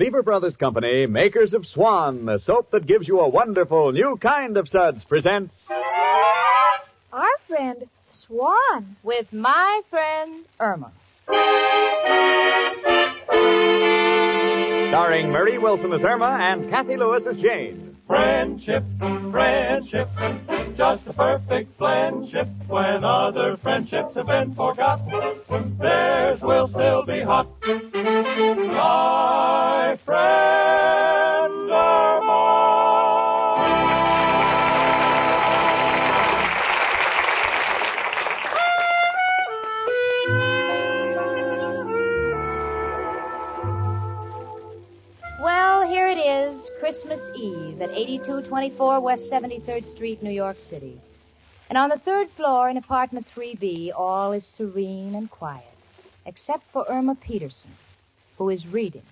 Lever Brothers Company, makers of Swan, the soap that gives you a wonderful new kind of suds, presents... Our friend, Swan. With my friend, Irma. Starring Marie Wilson as Irma and Kathy Lewis as Jane. Friendship, friendship, just a perfect friendship. When other friendships have been forgot, theirs will still be hot. My friend Irma. Well, here it is, Christmas Eve at 8224 West 73rd Street, New York City. And on the third floor in apartment 3B, all is serene and quiet, except for Irma Peterson, who is reading.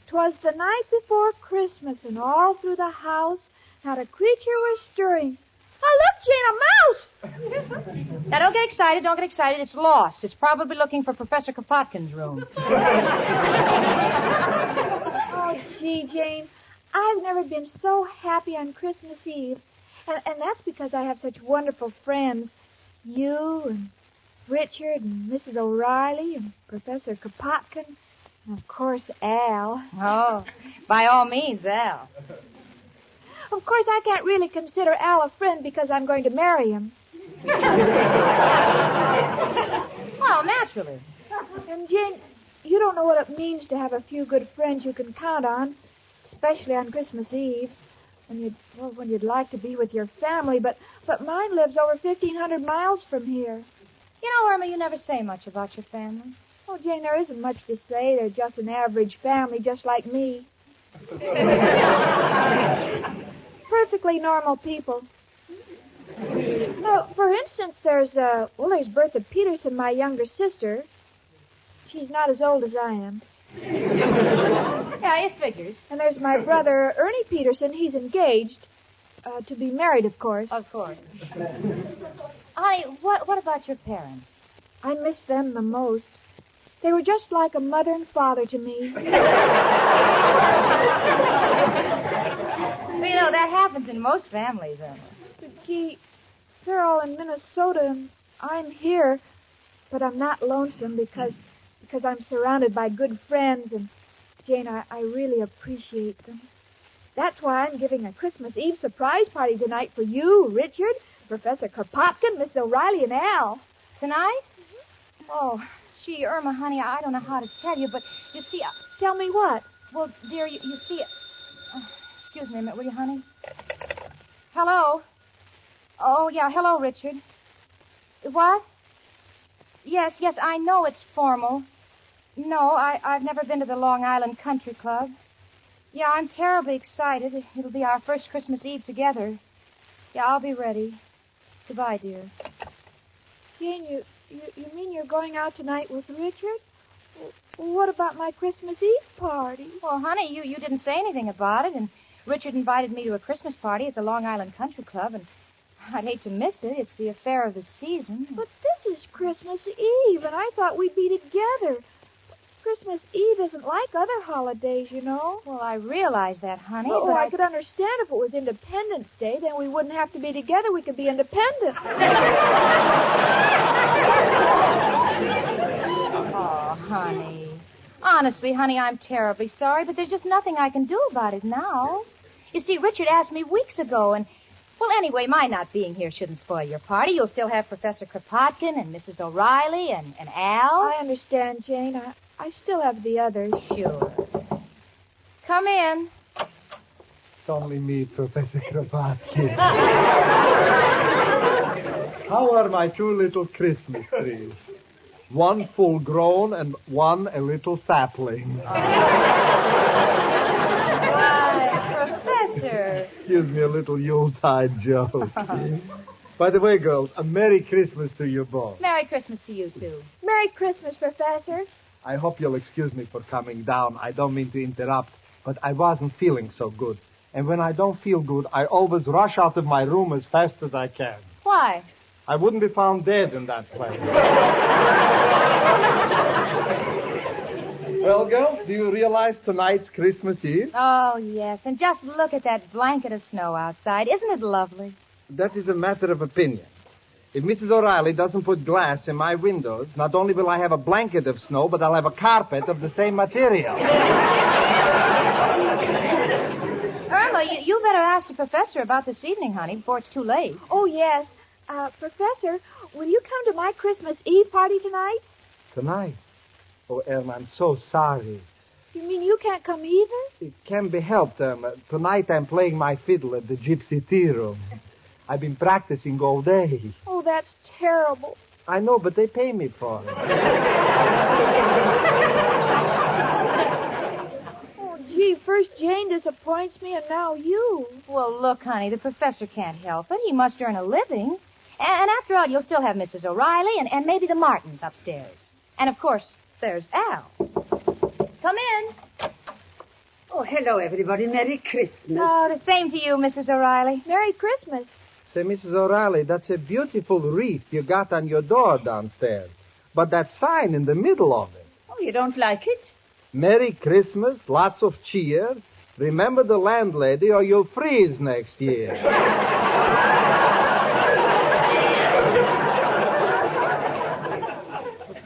'Twas the night before Christmas, and all through the house not a creature was stirring. Oh, look, Jane, a mouse! Now, don't get excited, don't get excited. It's lost. It's probably looking for Professor Kropotkin's room. Oh, gee, Jane, I've never been so happy on Christmas Eve. And that's because I have such wonderful friends. You and Richard and Mrs. O'Reilly and Professor Kropotkin and, of course, Al. Oh, by all means, Al. Of course, I can't really consider Al a friend because I'm going to marry him. Well, naturally. And, Jane, you don't know what it means to have a few good friends you can count on, especially on Christmas Eve, when you'd like to be with your family, but mine lives over 1,500 miles from here. You know, Irma, you never say much about your family. Oh, Jane, there isn't much to say. They're just an average family, just like me. Perfectly normal people. No, for instance, there's Bertha Peterson, my younger sister. She's not as old as I am. Yeah, it figures. And there's my brother, Ernie Peterson. He's engaged. To be married, of course. Of course. Honey, what about your parents? I miss them the most. They were just like a mother and father to me. Well, you know, that happens in most families, Irma. But, gee, they're all in Minnesota, and I'm here. But I'm not lonesome because I'm surrounded by good friends, and, Jane, I really appreciate them. That's why I'm giving a Christmas Eve surprise party tonight for you, Richard, Professor Kropotkin, Miss O'Reilly, and Al. Tonight? Mm-hmm. Oh, gee, Irma, honey, I don't know how to tell you, but you see... Tell me what? Well, dear, you see... excuse me a minute, will you, honey? Hello? Oh, yeah, hello, Richard. What? Yes, I know it's formal. No, I've never been to the Long Island Country Club. Yeah, I'm terribly excited. It'll be our first Christmas Eve together. Yeah, I'll be ready. Goodbye, dear. Jane, you mean you're going out tonight with Richard? Well, what about my Christmas Eve party? Well, honey, you didn't say anything about it, and Richard invited me to a Christmas party at the Long Island Country Club, and I'd hate to miss it. It's the affair of the season. But this is Christmas Eve, and I thought we'd be together. Christmas Eve isn't like other holidays, you know. Well, I realize that, honey, but I could understand if it was Independence Day. Then we wouldn't have to be together. We could be independent. Oh, honey. Honestly, honey, I'm terribly sorry, but there's just nothing I can do about it now. You see, Richard asked me weeks ago, and... Well, anyway, my not being here shouldn't spoil your party. You'll still have Professor Kropotkin and Mrs. O'Reilly and Al. I understand, Jane. I still have the others. Sure. Come in. It's only me, Professor Kropotkin. How are my two little Christmas trees? One full grown and one a little sapling. Professor. Excuse me, a little Yuletide joke. By the way, girls, a Merry Christmas to you both. Merry Christmas to you, too. Merry Christmas, Professor. I hope you'll excuse me for coming down. I don't mean to interrupt, but I wasn't feeling so good. And when I don't feel good, I always rush out of my room as fast as I can. Why? I wouldn't be found dead in that place. Well, girls, do you realize tonight's Christmas Eve? Oh, yes. And just look at that blanket of snow outside. Isn't it lovely? That is a matter of opinion. If Mrs. O'Reilly doesn't put glass in my windows, not only will I have a blanket of snow, but I'll have a carpet of the same material. Irma, you better ask the professor about this evening, honey, before it's too late. Oh, yes. Professor, will you come to my Christmas Eve party tonight? Tonight? Oh, Irma, I'm so sorry. You mean you can't come either? It can be helped, Irma. Tonight I'm playing my fiddle at the Gypsy Tea Room. I've been practicing all day. Oh, that's terrible. I know, but they pay me for it. Oh, gee, first Jane disappoints me and now you. Well, look, honey, the professor can't help it. He must earn a living. And after all, you'll still have Mrs. O'Reilly and maybe the Martins upstairs. And, of course, there's Al. Come in. Oh, hello, everybody. Merry Christmas. Oh, the same to you, Mrs. O'Reilly. Merry Christmas. Say, Mrs. O'Reilly, that's a beautiful wreath you got on your door downstairs. But that sign in the middle of it. Oh, you don't like it? Merry Christmas, lots of cheer. Remember the landlady or you'll freeze next year.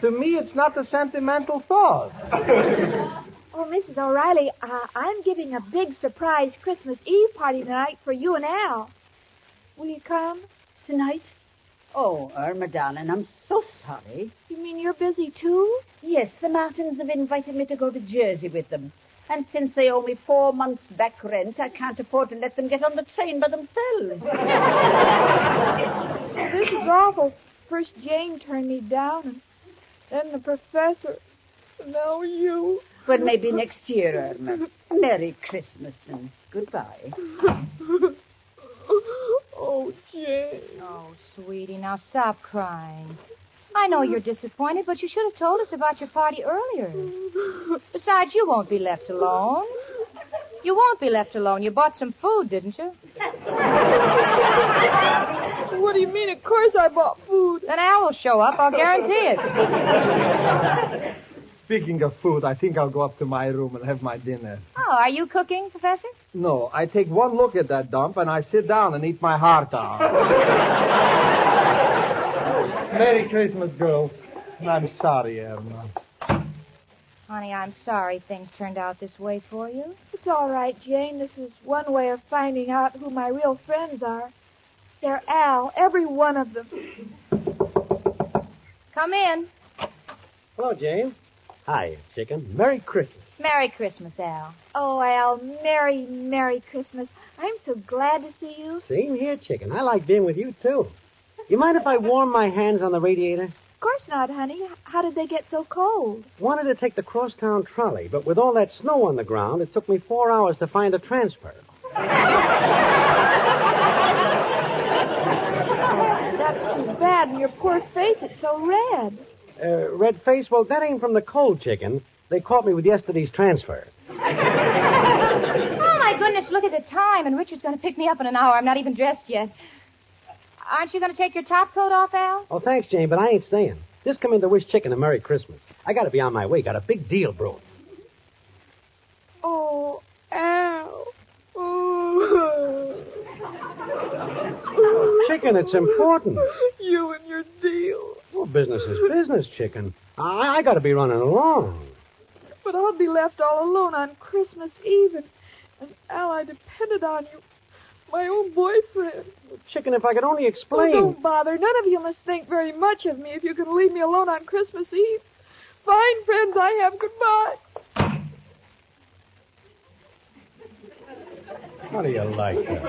To me, it's not a sentimental thought. Oh, Mrs. O'Reilly, I'm giving a big surprise Christmas Eve party tonight for you and Al. Will you come? Tonight? Oh, Irma, darling, I'm so sorry. You mean you're busy, too? Yes, the Martins have invited me to go to Jersey with them. And since they owe me 4 months' back rent, I can't afford to let them get on the train by themselves. This is awful. First Jane turned me down, and then the professor. Now you. Well, maybe next year, Irma. Merry Christmas and goodbye. Oh, Jane. Oh, sweetie, now stop crying. I know you're disappointed, but you should have told us about your party earlier. Besides, you won't be left alone. You won't be left alone. You bought some food, didn't you? What do you mean? Of course I bought food. Then Al will show up, I'll guarantee it. Speaking of food, I think I'll go up to my room and have my dinner. Oh, are you cooking, Professor? No, I take one look at that dump and I sit down and eat my heart out. Merry Christmas, girls. I'm sorry, Irma. Honey, I'm sorry things turned out this way for you. It's all right, Jane. This is one way of finding out who my real friends are. They're Al, every one of them. Come in. Hello, Jane. Hi, chicken. Merry Christmas. Merry Christmas, Al. Oh, Al, Merry, Merry Christmas. I'm so glad to see you. Same here, chicken. I like being with you, too. You mind if I warm my hands on the radiator? Of course not, honey. How did they get so cold? Wanted to take the crosstown trolley, but with all that snow on the ground, it took me 4 hours to find a transfer. That's too bad, and your poor face, it's so red. Red face? Well, that ain't from the cold, chicken. They caught me with yesterday's transfer. Oh, my goodness, look at the time, and Richard's going to pick me up in an hour. I'm not even dressed yet. Aren't you going to take your top coat off, Al? Oh, thanks, Jane, but I ain't staying. Just come in to wish chicken a Merry Christmas. I got to be on my way. Got a big deal brewing. Oh, Al. Oh. Chicken, it's important. You and your deal. Well, business is business, chicken. I got to be running along. But I'll be left all alone on Christmas Eve, and Al, I depended on you. My own boyfriend. Chicken, if I could only explain. Oh, don't bother. None of you must think very much of me if you can leave me alone on Christmas Eve. Fine friends I have. Goodbye. How do you like that?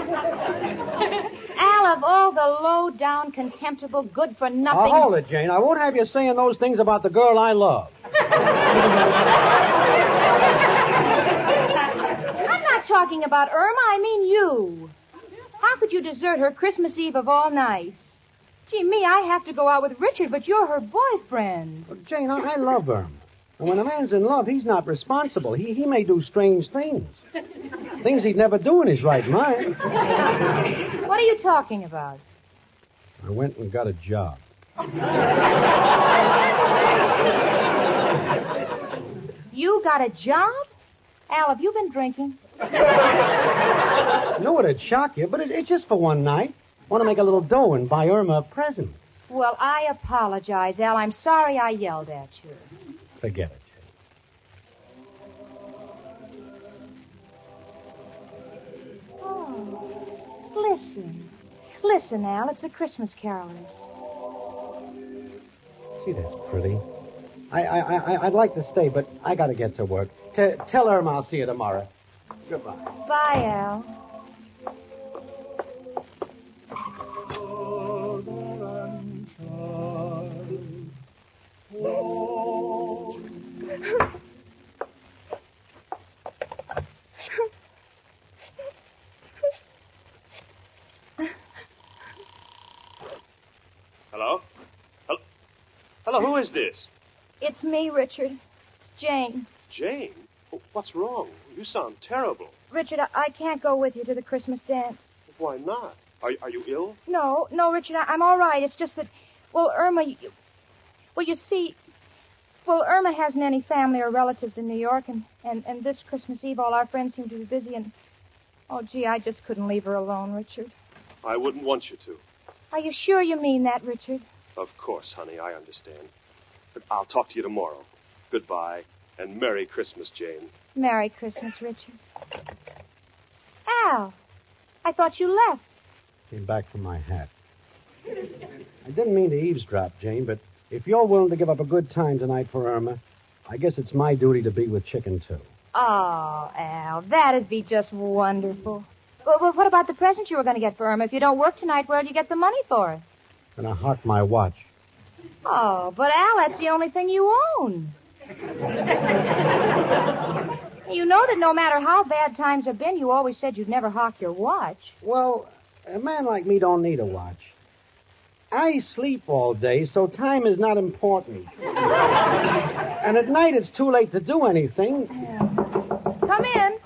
Al, of all the low-down, contemptible, good-for-nothing... Now, hold it, Jane. I won't have you saying those things about the girl I love. I'm not talking about Irma. I mean you. How could you desert her Christmas Eve of all nights? Gee, me, I have to go out with Richard, but you're her boyfriend. Well, Jane, I love her. And when a man's in love, he's not responsible. He may do strange things. Things he'd never do in his right mind. What are you talking about? I went and got a job. You got a job? Al, have you been drinking? I know it'd shock you, but it's just for one night. Want to make a little dough and buy Irma a present. Well, I apologize, Al. I'm sorry I yelled at you. Forget it. Oh, listen. Listen, Al, it's the Christmas carolers. See, that's pretty. I'd like to stay, but I got to get to work. Tell Irma I'll see you tomorrow. Goodbye. Bye, Al. Hello? Hello, who is this? It's me, Richard. It's Jane. Jane? Oh, what's wrong? You sound terrible. Richard, I can't go with you to the Christmas dance. Why not? Are you ill? No, Richard, I'm all right. It's just that, well, Irma, you see, Irma hasn't any family or relatives in New York, and this Christmas Eve all our friends seem to be busy, and, oh, gee, I just couldn't leave her alone, Richard. I wouldn't want you to. Are you sure you mean that, Richard? Of course, honey, I understand. But I'll talk to you tomorrow. Goodbye, and Merry Christmas, Jane. Merry Christmas, Richard. Al, I thought you left. Came back for my hat. I didn't mean to eavesdrop, Jane, but if you're willing to give up a good time tonight for Irma, I guess it's my duty to be with Chicken, too. Oh, Al, that'd be just wonderful. Well, what about the present you were going to get for Irma? If you don't work tonight, where'd you get the money for it? Gonna hawk my watch. Oh, but Al, that's the only thing you own. You know that no matter how bad times have been, you always said you'd never hawk your watch. Well, a man like me don't need a watch. I sleep all day, so time is not important. And at night, it's too late to do anything. Come in.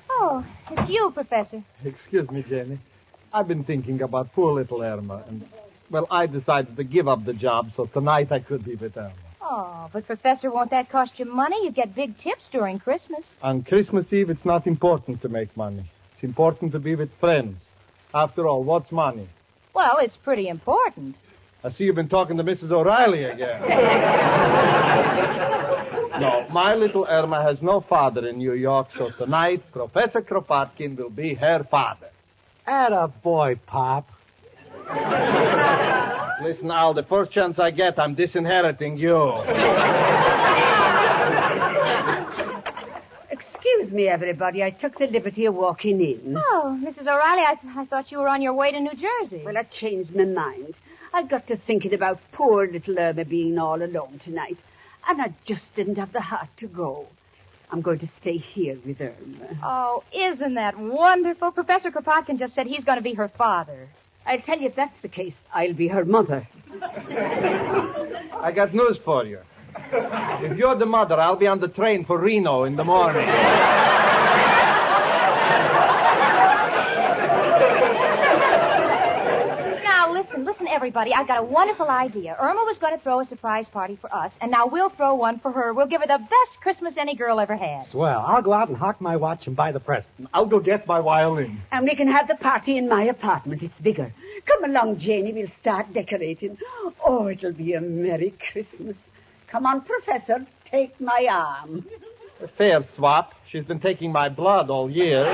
Oh, it's you, Professor. Excuse me, Jenny. I've been thinking about poor little Irma, and, well, I decided to give up the job, so tonight I could be with Irma. Oh, but Professor, won't that cost you money? You get big tips during Christmas. On Christmas Eve, it's not important to make money. It's important to be with friends. After all, what's money? Well, it's pretty important. I see you've been talking to Mrs. O'Reilly again. No, my little Irma has no father in New York, so tonight, Professor Kropotkin will be her father. Atta boy, Pop. Listen, Al, the first chance I get, I'm disinheriting you. Excuse me, everybody. I took the liberty of walking in. Oh, Mrs. O'Reilly, I thought you were on your way to New Jersey. Well, I changed my mind. I got to thinking about poor little Irma being all alone tonight, and I just didn't have the heart to go. I'm going to stay here with Irma. Oh, isn't that wonderful? Professor Kropotkin just said he's going to be her father. I'll tell you, if that's the case, I'll be her mother. I got news for you. If you're the mother, I'll be on the train for Reno in the morning. Listen, everybody, I've got a wonderful idea. Irma was going to throw a surprise party for us, and now we'll throw one for her. We'll give her the best Christmas any girl ever had. Swell. I'll go out and hawk my watch and buy the present. I'll go get my violin. And we can have the party in my apartment. It's bigger. Come along, Janie. We'll start decorating. Oh, it'll be a Merry Christmas. Come on, Professor. Take my arm. A fair swap. She's been taking my blood all year.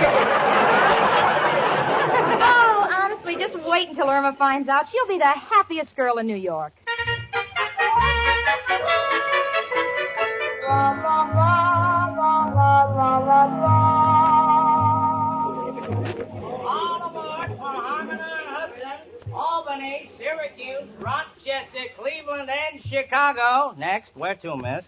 Just wait until Irma finds out. She'll be the happiest girl in New York. All aboard for Harmon and Hudson, Albany, Syracuse, Rochester, Cleveland, and Chicago. Next, where to, miss?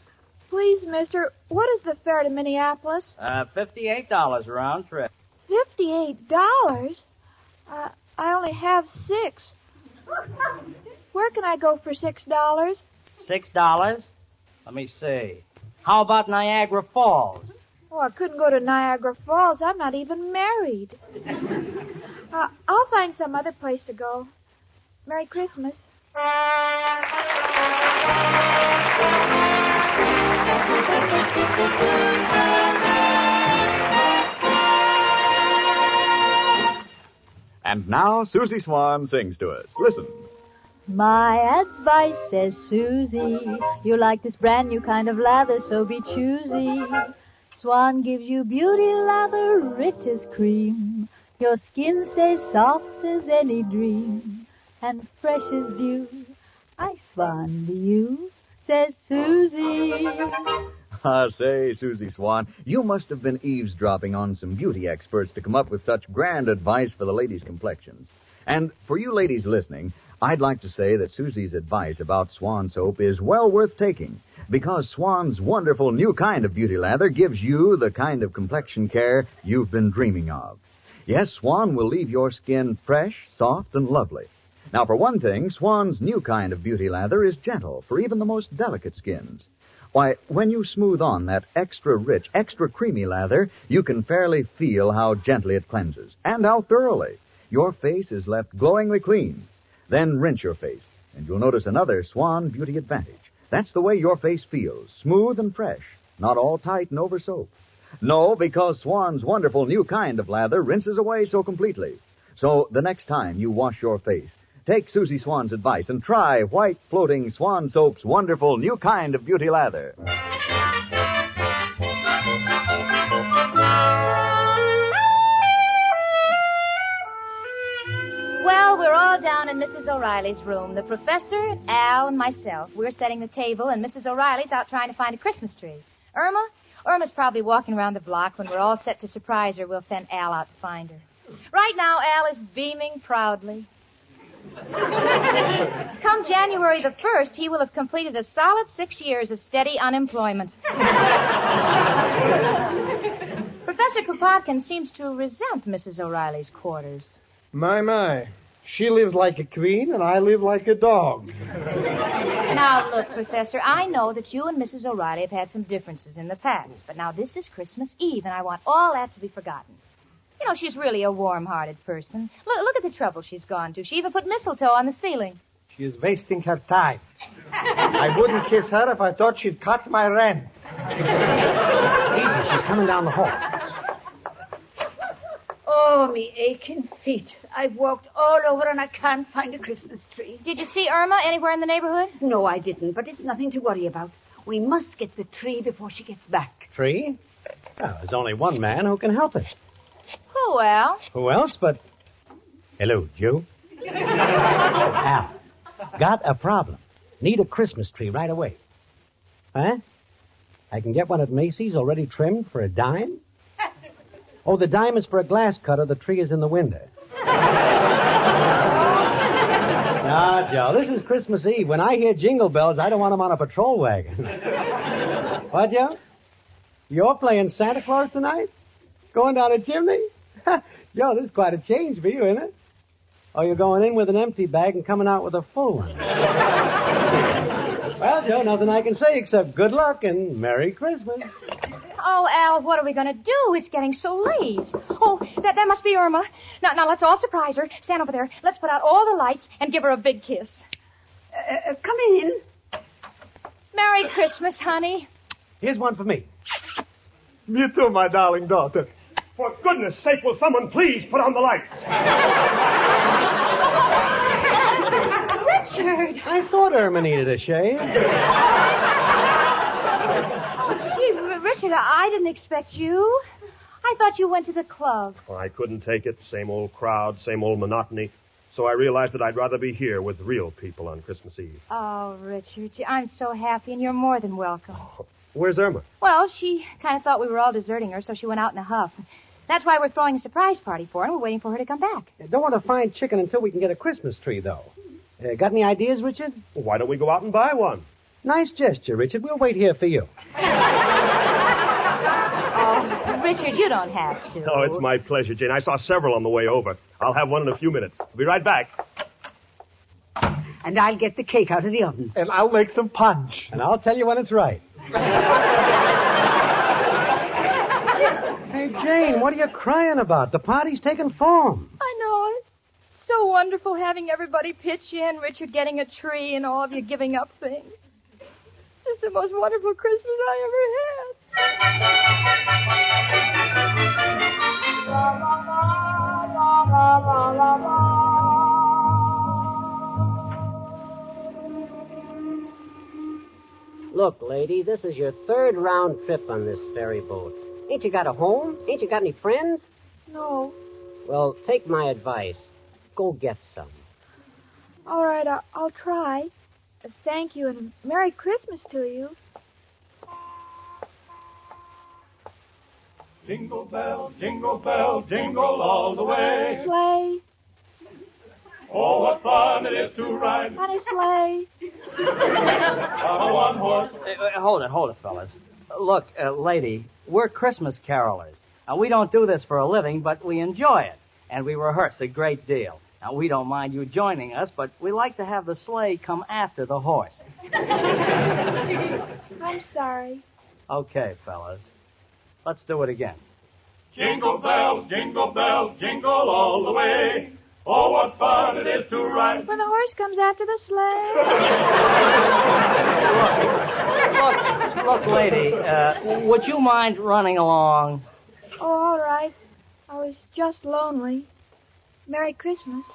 Please, mister, what is the fare to Minneapolis? $58 round trip. $58? I only have $6. Where can I go for $6? $6? Let me see. How about Niagara Falls? Oh, I couldn't go to Niagara Falls. I'm not even married. I'll find some other place to go. Merry Christmas. Now, Susie Swan sings to us. Listen. My advice, says Susie, you like this brand new kind of lather, so be choosy. Swan gives you beauty lather, rich as cream. Your skin stays soft as any dream, and fresh as dew. I swan to you, says Susie. Say, Susie Swan, you must have been eavesdropping on some beauty experts to come up with such grand advice for the ladies' complexions. And for you ladies listening, I'd like to say that Susie's advice about Swan soap is well worth taking, because Swan's wonderful new kind of beauty lather gives you the kind of complexion care you've been dreaming of. Yes, Swan will leave your skin fresh, soft, and lovely. Now, for one thing, Swan's new kind of beauty lather is gentle for even the most delicate skins. Why, when you smooth on that extra rich, extra creamy lather, you can fairly feel how gently it cleanses, and how thoroughly. Your face is left glowingly clean. Then rinse your face, and you'll notice another Swan beauty advantage. That's the way your face feels, smooth and fresh, not all tight and over soap. No, because Swan's wonderful new kind of lather rinses away so completely. So the next time you wash your face, take Susie Swan's advice and try white floating Swan soap's wonderful new kind of beauty lather. Well, we're all down in Mrs. O'Reilly's room. The professor, Al, and myself. We're setting the table, and Mrs. O'Reilly's out trying to find a Christmas tree. Irma's probably walking around the block. When we're all set to surprise her, we'll send Al out to find her. Right now, Al is beaming proudly. Come January the 1st, he will have completed a solid 6 years of steady unemployment. Professor Kropotkin seems to resent Mrs. O'Reilly's quarters. My. She lives like a queen, and I live like a dog. Now, look, Professor, I know that you and Mrs. O'Reilly have had some differences in the past, but now this is Christmas Eve, and I want all that to be forgotten. You know, she's really a warm-hearted person. Look at the trouble she's gone to. She even put mistletoe on the ceiling. She is wasting her time. I wouldn't kiss her if I thought she'd cut my rent. Easy, she's coming down the hall. Oh, me aching feet. I've walked all over and I can't find a Christmas tree. Did you see Irma anywhere in the neighborhood? No, I didn't, but it's nothing to worry about. We must get the tree before she gets back. Tree? Well, there's only one man who can help us. Who, Al? Who else but... Hello, Joe. Al, got a problem. Need a Christmas tree right away. Huh? I can get one at Macy's already trimmed for $10? Oh, the dime is for a glass cutter. The tree is in the window. Now, Joe, this is Christmas Eve. When I hear jingle bells, I don't want them on a patrol wagon. What, Joe? You're playing Santa Claus tonight? Going down a chimney? Joe, this is quite a change for you, isn't it? Oh, you're going in with an empty bag and coming out with a full one. Well, Joe, nothing I can say except good luck and Merry Christmas. Oh, Al, what are we going to do? It's getting so late. Oh, that must be Irma. Now, let's all surprise her. Stand over there. Let's put out all the lights and give her a big kiss. Come in. Merry Christmas, honey. Here's one for me. Me too, my darling daughter. For goodness sake, will someone please put on the lights? Richard. I thought Irma needed a shave. Gee, Richard, I didn't expect you. I thought you went to the club. Well, I couldn't take it. Same old crowd, same old monotony. So I realized that I'd rather be here with real people on Christmas Eve. Oh, Richard, I'm so happy, and you're more than welcome. Where's Irma? Well, she kind of thought we were all deserting her, so she went out in a huff. That's why we're throwing a surprise party for her, and we're waiting for her to come back. Don't want to find chicken until we can get a Christmas tree, though. Got any ideas, Richard? Well, why don't we go out and buy one? Nice gesture, Richard. We'll wait here for you. Oh, Richard, you don't have to. Oh, it's my pleasure, Jane. I saw several on the way over. I'll have one in a few minutes. I'll be right back. And I'll get the cake out of the oven. And I'll make some punch. And I'll tell you when it's right. Hey, Jane, what are you crying about? The party's taking form. I know it. So wonderful having everybody pitch in, Richard getting a tree, and all of you giving up things. It's just the most wonderful Christmas I ever had. Look, lady, this is your third round trip on this ferry boat. Ain't you got a home? Ain't you got any friends? No. Well, take my advice. Go get some. All right, I'll try. Thank you, and Merry Christmas to you. Jingle bell, jingle all the way. Sleigh. Oh, what fun it is to ride On a sleigh. on a one-horse. Hold it, fellas. Look, lady, we're Christmas carolers. Now, we don't do this for a living, but we enjoy it, and we rehearse a great deal. Now, we don't mind you joining us, but we like to have the sleigh come after the horse. I'm sorry. Okay, fellas. Let's do it again. Jingle bells, jingle all the way. Oh, what fun it is to ride. When the horse comes after the sleigh. Look, lady, would you mind running along? Oh, all right. I was just lonely. Merry Christmas.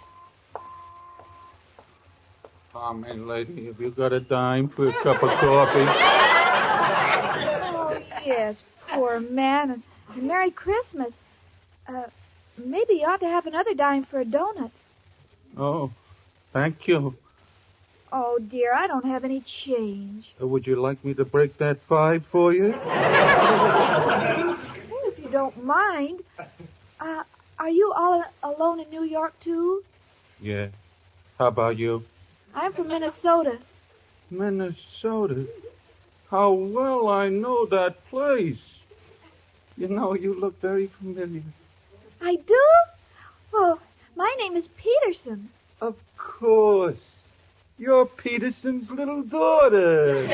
Come in, lady. Have you got a dime for a cup of coffee? Oh, yes, poor man. And Merry Christmas. Maybe you ought to have another dime for a donut. Oh, thank you. Oh, dear, I don't have any change. Would you like me to break that 5 for you? Well, if you don't mind. Are you all alone in New York, too? Yeah. How about you? I'm from Minnesota. Minnesota? How well I know that place. You know, you look very familiar. I do? Well, my name is Peterson. Of course. You're Peterson's little daughter.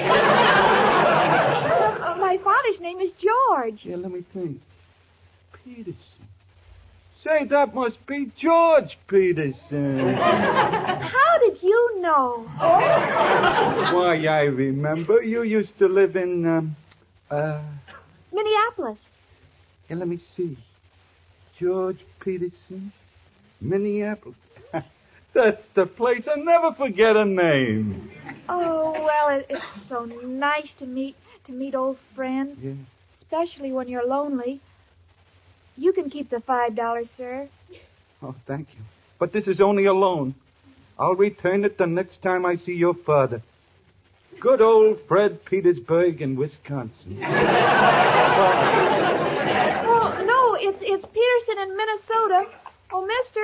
My father's name is George. Yeah, let me think. Peterson. Say, that must be George Peterson. How did you know? Why, I remember. You used to live in, Minneapolis. Yeah, let me see. George Peterson, Minneapolis. That's the place. I never forget a name. Oh, well, it's so nice to meet old friends. Yeah. Especially when you're lonely. You can keep the $5, sir. Oh, thank you. But this is only a loan. I'll return it the next time I see your father. Good old Fred Petersburg in Wisconsin. Oh, no, it's Peterson in Minnesota. Oh, mister.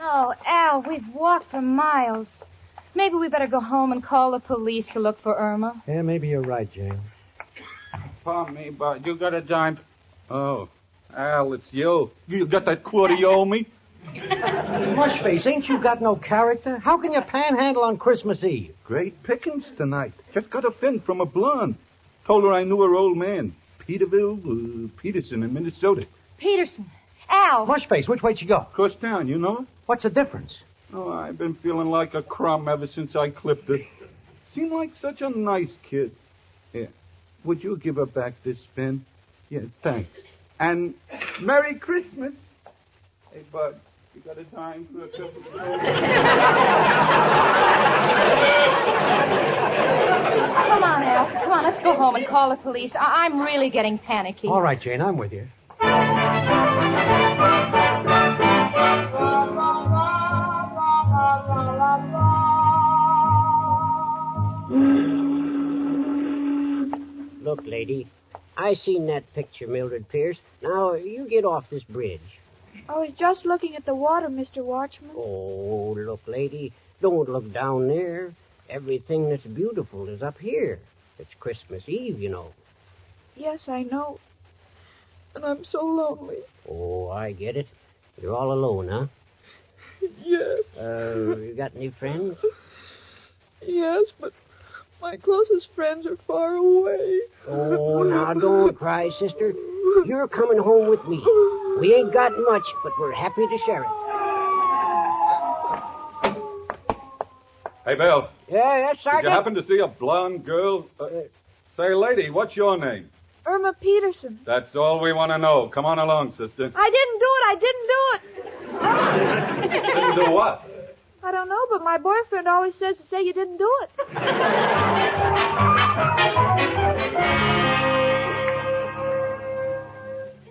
Oh, Al, we've walked for miles. Maybe we better go home and call the police to look for Irma. Yeah, maybe you're right, Jane. Pardon me, but you got a dime. Oh, Al, it's you. You got that quarter you owe me? Mushface, ain't you got no character? How can you panhandle on Christmas Eve? Great pickings tonight. Just got a fin from a blonde. Told her I knew her old man. Peterson in Minnesota. Peterson. Al. Mushface, which way'd you go? Across town, you know? What's the difference? Oh, I've been feeling like a crumb ever since I clipped her. Seemed like such a nice kid. Yeah. Would you give her back this fin? Yeah, thanks. And Merry Christmas. Hey, Bud, you got a dime for a cup of coffee? Come on, Al. Come on, let's go home and call the police. I'm really getting panicky. All right, Jane, I'm with you. Look, lady, I seen that picture, Mildred Pierce. Now, you get off this bridge. I was just looking at the water, Mr. Watchman. Oh, look, lady, don't look down there. Everything that's beautiful is up here. It's Christmas Eve, you know. Yes, I know. And I'm so lonely. Oh, I get it. You're all alone, huh? Yes. You got any friends? Yes, but my closest friends are far away. Oh, now don't cry, sister. You're coming home with me. We ain't got much, but we're happy to share it. Hey, Bill. Yeah, yes, Did Sergeant? you happen to see a blonde girl? Say, lady, what's your name? Irma Peterson. That's all we want to know. Come on along, sister. I didn't do it. Didn't do what? I don't know, but my boyfriend always says to say you didn't do it.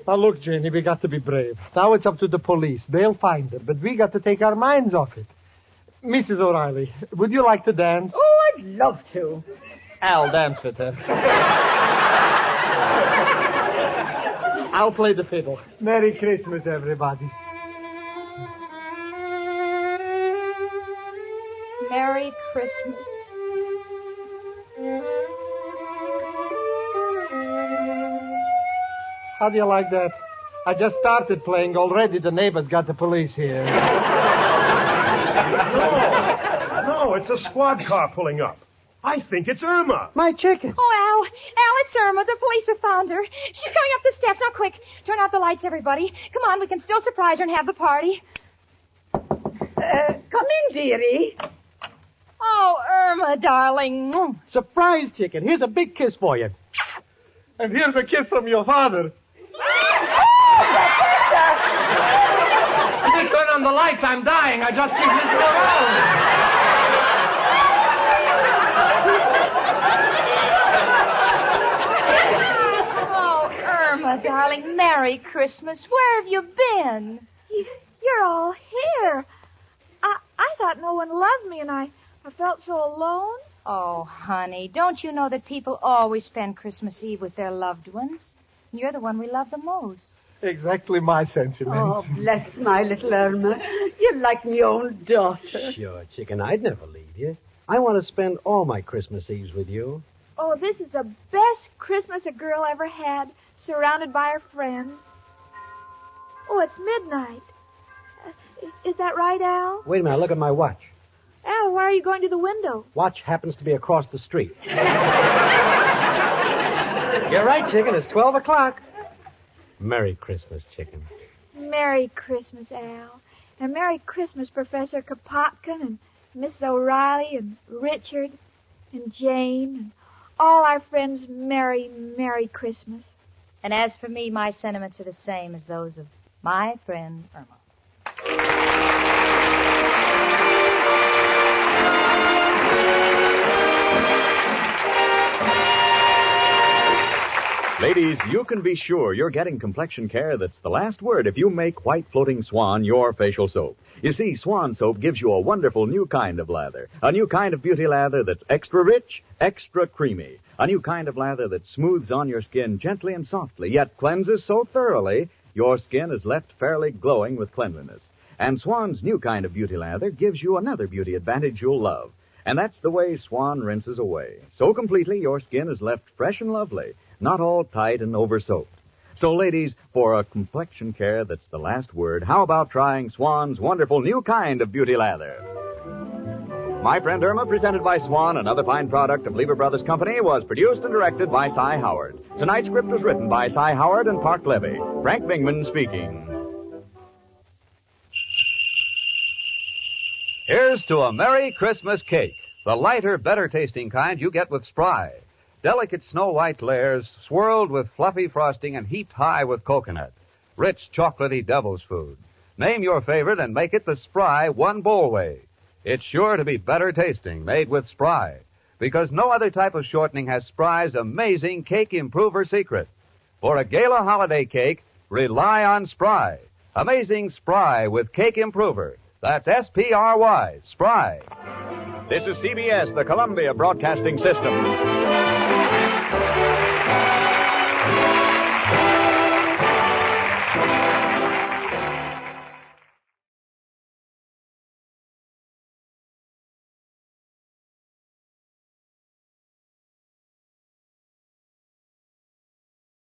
Now, look, Janie, we got to be brave. Now it's up to the police. They'll find her, but we got to take our minds off it. Mrs. O'Reilly, would you like to dance? Oh, I'd love to. I'll dance with her. I'll play the fiddle. Merry Christmas, everybody. Merry Christmas. How do you like that? I just started playing. Already the neighbors got the police here. No, it's a squad car pulling up. I think it's Irma. My chicken. Oh, Al, it's Irma. The police have found her. She's coming up the steps. Now, quick, turn out the lights, everybody. Come on, we can still surprise her and have the party. Come in, dearie. Oh, Irma, darling. Surprise, chicken. Here's a big kiss for you. And here's a kiss from your father. They turn on the lights. I'm dying. I just keep looking around. Oh, Irma, darling, Merry Christmas. Where have you been? You're all here. I thought no one loved me, and I felt so alone. Oh, honey, don't you know that people always spend Christmas Eve with their loved ones? You're the one we love the most. Exactly my sentiments. Oh, bless my little Irma. You're like my own daughter. Sure, chicken. I'd never leave you. I want to spend all my Christmas Eves with you. Oh, this is the best Christmas a girl ever had, surrounded by her friends. Oh, it's midnight. Is that right, Al? Wait a minute. Look at my watch. Al, why are you going to the window? Watch happens to be across the street. You're right, chicken. It's 12 o'clock. Merry Christmas, chicken. Merry Christmas, Al. And Merry Christmas, Professor Kropotkin and Mrs. O'Reilly and Richard and Jane and all our friends. Merry, Merry Christmas. And as for me, my sentiments are the same as those of my friend Irma. Ladies, you can be sure you're getting complexion care that's the last word if you make White Floating Swan your facial soap. You see, Swan soap gives you a wonderful new kind of lather. A new kind of beauty lather that's extra rich, extra creamy. A new kind of lather that smooths on your skin gently and softly, yet cleanses so thoroughly your skin is left fairly glowing with cleanliness. And Swan's new kind of beauty lather gives you another beauty advantage you'll love. And that's the way Swan rinses away. So completely, your skin is left fresh and lovely, not all tight and over-soaped. So, ladies, for a complexion care that's the last word, how about trying Swan's wonderful new kind of beauty lather? My Friend Irma, presented by Swan, another fine product of Lever Brothers Company, was produced and directed by Cy Howard. Tonight's script was written by Cy Howard and Park Levy. Frank Bingman speaking. Here's to a Merry Christmas cake, the lighter, better-tasting kind you get with Spry. Delicate snow-white layers swirled with fluffy frosting and heaped high with coconut. Rich, chocolatey devil's food. Name your favorite and make it the Spry one-bowl way. It's sure to be better tasting, made with Spry, because no other type of shortening has Spry's amazing cake improver secret. For a gala holiday cake, rely on Spry. Amazing Spry with cake improver. That's S-P-R-Y, Spry. This is CBS, the Columbia Broadcasting System.